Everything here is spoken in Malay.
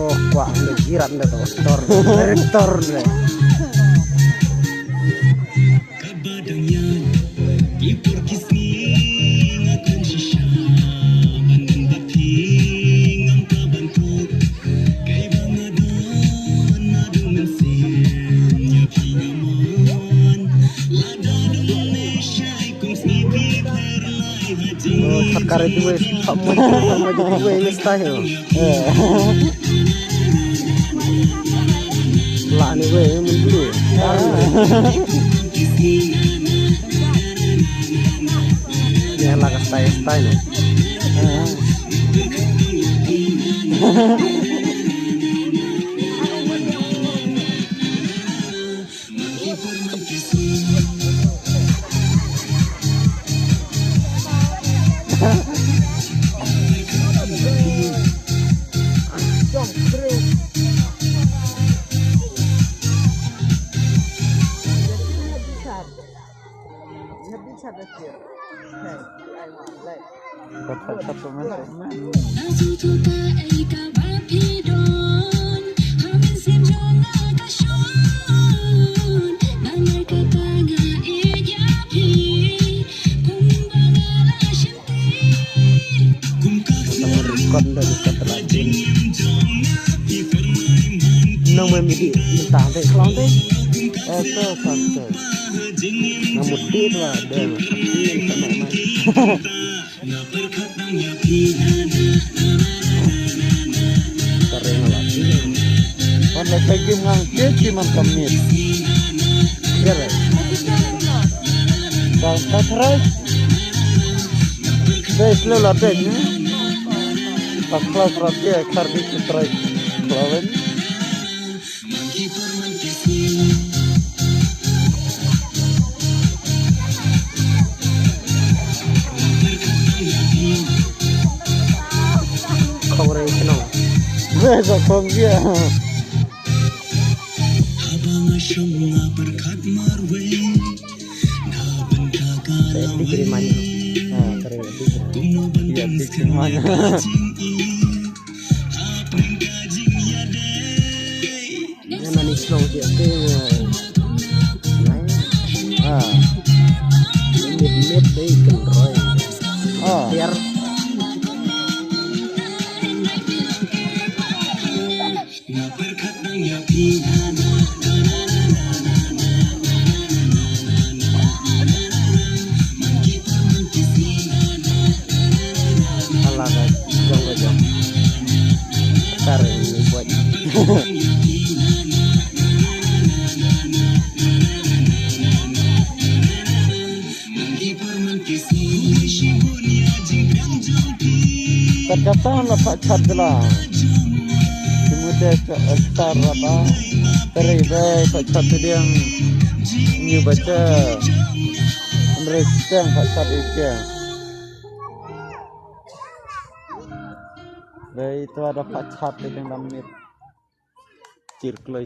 Oh, kuat udah jiran dah tuh, tor deh. Oh, sakar itu wes, kamu jadi gue mustahil. Lah nih gue mendulu. Ya lah style nih. Nông mình bị tả vậy không thế? Tôi còn tưởng là một tiết và đều tiên cho mẹ mày. Còn lại tay kim ngang chết khi mà cầm miệt. Biết rồi. Còn ta thấy đây là lợn đen nhé. Và class ratia cardi strike klaven. Không rồi thế nào? Về rồi không kia. Dikirim aja. Iya dikirim aja. Yang nani snow dia ke mid deh kenroy. Biar jong sekarang ini buat terkata lepak cadela kemudian ke ektar apa teribai pak catu dia yang new baca mereka pak catu itu itu ada pak catu yang dalam circle